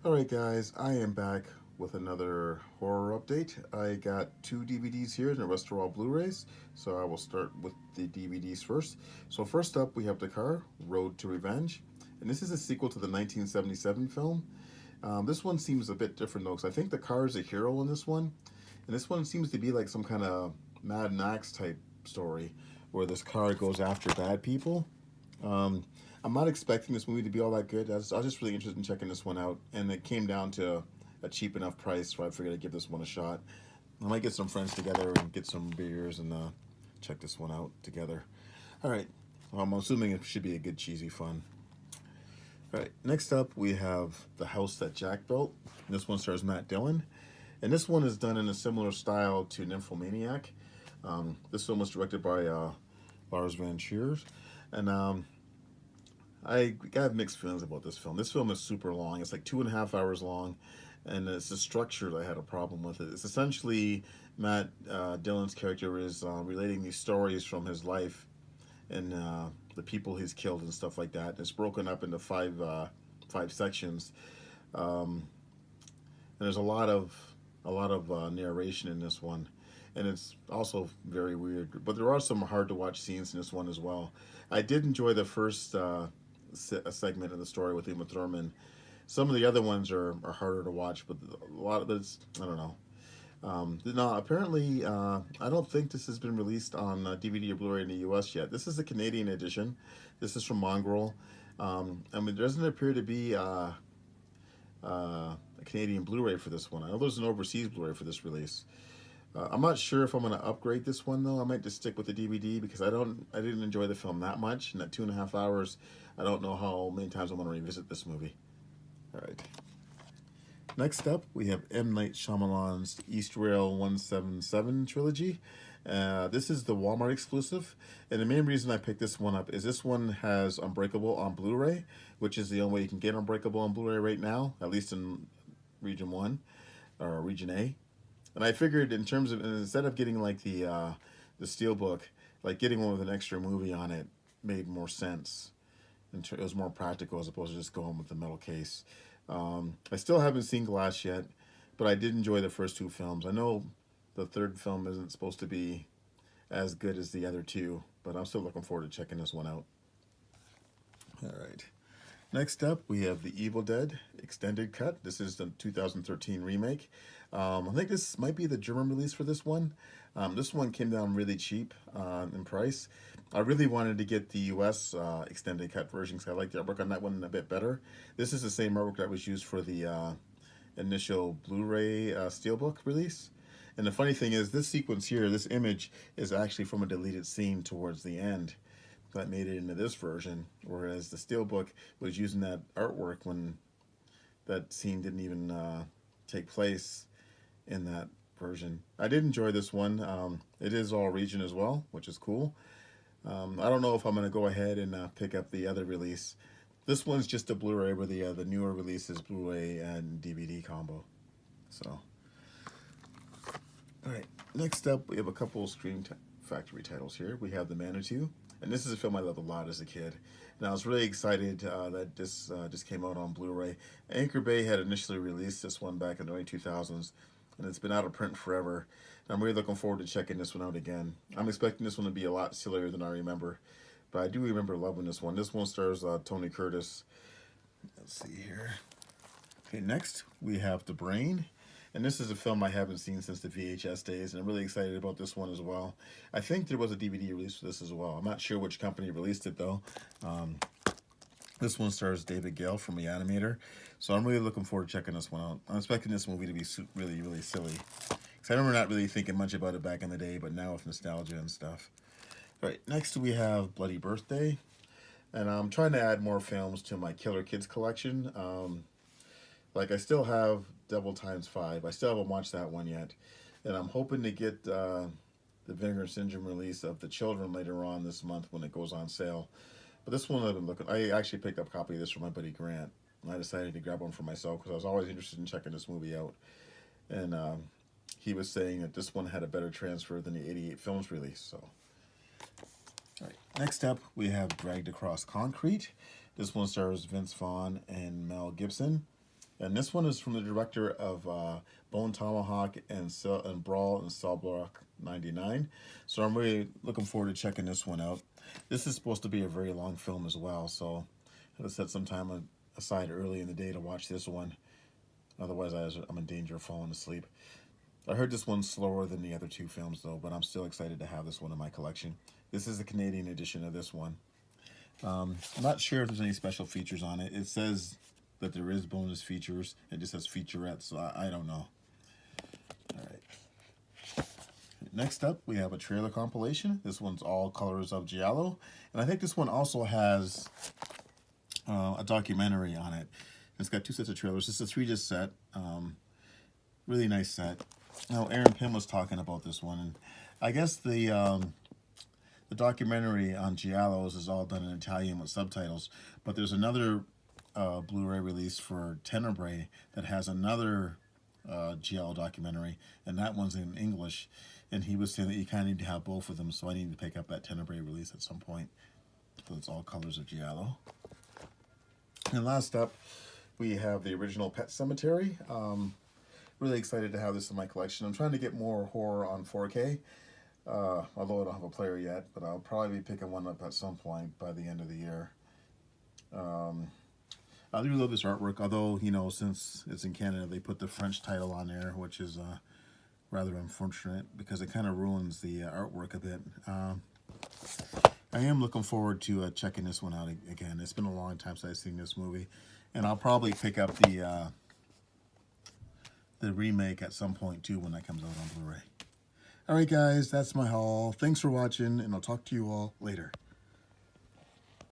Alright guys, I am back with another horror update. I got two DVDs here and the rest are all Blu-Rays, so I will start with the DVDs first. So first up we have The Car, Road to Revenge, and this is a sequel to the 1977 film. This one seems a bit different though, because I think The Car is a hero in this one, and this one seems to be like some kind of Mad Max type story, where this car goes after bad people. Um, I'm not expecting this movie to be all that good. I was just really interested in checking this one out, and it came down to a cheap enough price, so I figured I'd give this one a shot. I might get some friends together and get some beers and check this one out together. All right, well, I'm assuming it should be a good cheesy fun. All right, next up we have The House That Jack Built. This one stars Matt Dillon, and this one is done in a similar style to Nymphomaniac. This film was directed by Lars van Trier, and I got mixed feelings about this film. This film is super long. It's like 2.5 hours long, and it's the structure that I had a problem with it. It's essentially Matt Dillon's character is relating these stories from his life and the people he's killed and stuff like that. It's broken up into five sections, um, and there's a lot of narration in this one, and it's also very weird. But there are some hard to watch scenes in this one as well. I did enjoy the first a segment of the story with Uma Thurman. Some of the other ones are harder to watch, but a lot of it's I don't know. No, apparently I don't think this has been released on DVD or Blu-ray in the U.S. yet. This is the Canadian edition. This is from Mongrel. I mean, there doesn't appear to be a Canadian Blu-ray for this one. I know there's an overseas Blu-ray for this release. I'm not sure if I'm going to upgrade this one though. I might just stick with the DVD because I didn't enjoy the film that much. In that 2.5 hours, I don't know how many times I'm going to revisit this movie. All right. Next up, we have M. Night Shyamalan's East Rail 177 trilogy. This is the Walmart exclusive, and the main reason I picked this one up is this one has Unbreakable on Blu-ray, which is the only way you can get Unbreakable on Blu-ray right now, at least in Region 1 or Region A. And I figured in terms of instead of getting like the steelbook, like getting one with an extra movie on it made more sense. It was more practical as opposed to just going with the metal case. I still haven't seen Glass yet, but I did enjoy the first two films. I know the third film isn't supposed to be as good as the other two, but I'm still looking forward to checking this one out. All right. Next up, we have The Evil Dead Extended Cut. This is the 2013 remake. I think this might be the German release for this one. This one came down really cheap in price. I really wanted to get the US extended cut version because I like the artwork on that one a bit better. This is the same artwork that was used for the initial Blu-ray Steelbook release. And the funny thing is, this sequence here, this image, is actually from a deleted scene towards the end that made it into this version, whereas the Steelbook was using that artwork when that scene didn't even take place in that version. I did enjoy this one. It is all region as well, which is cool. I don't know if I'm going to go ahead and pick up the other release. This one's just a Blu-ray, where the newer release is Blu-ray and DVD combo. So, all right. Next up, we have a couple of Scream Factory titles here. We have The Manitou, and this is a film I loved a lot as a kid. And I was really excited that this just came out on Blu-ray. Anchor Bay had initially released this one back in the early 2000s, and it's been out of print forever. I'm really looking forward to checking this one out again. I'm expecting this one to be a lot sillier than I remember, but I do remember loving this one. This one stars Tony Curtis. Let's see here. Okay, next we have The Brain, and this is a film I haven't seen since the VHS days, and I'm really excited about this one as well. I think there was a DVD release for this as well. I'm not sure which company released it though. This one stars David Gale from The Animator, so I'm really looking forward to checking this one out. I'm expecting this movie to be really, really silly. Because I remember not really thinking much about it back in the day, but now with nostalgia and stuff. All right, next we have Bloody Birthday, and I'm trying to add more films to my Killer Kids collection. Like I still have Devil Times 5. I still haven't watched that one yet, and I'm hoping to get the Vinegar Syndrome release of The Children later on this month when it goes on sale. But this one I've been looking. I actually picked up a copy of this from my buddy Grant, and I decided to grab one for myself because I was always interested in checking this movie out. And he was saying that this one had a better transfer than the '88 films release. So, all right. Next up, we have Dragged Across Concrete. This one stars Vince Vaughn and Mel Gibson. And this one is from the director of Bone Tomahawk and Brawl and Cell Block 99. So I'm really looking forward to checking this one out. This is supposed to be a very long film as well, so I had to set some time aside early in the day to watch this one. Otherwise, I'm in danger of falling asleep. I heard this one's slower than the other two films, though, but I'm still excited to have this one in my collection. This is the Canadian edition of this one. I'm not sure if there's any special features on it. It says that there is bonus features. It just says featurettes, so I don't know. All right. Next up, we have a trailer compilation. This one's All Colors of Giallo. And I think this one also has a documentary on it. It's got 2 sets of trailers. It's a 3-disc set. Really nice set. Now, Aaron Pym was talking about this one. And I guess the documentary on Giallos is all done in Italian with subtitles. But there's another Blu-ray release for Tenebrae that has another Giallo documentary, and that one's in English. And he was saying that you kind of need to have both of them, so I need to pick up that Tenebrae release at some point. So it's All Colors of Giallo. And last up, we have the original Pet Cemetery. Really excited to have this in my collection. I'm trying to get more horror on 4K, although I don't have a player yet, but I'll probably be picking one up at some point by the end of the year. I do love this artwork, although, you know, since it's in Canada, they put the French title on there, which is rather unfortunate because it kind of ruins the artwork a bit. I am looking forward to checking this one out again. It's been a long time since I've seen this movie, and I'll probably pick up the remake at some point too when that comes out on Blu-ray. All right, guys, that's my haul. Thanks for watching, and I'll talk to you all later.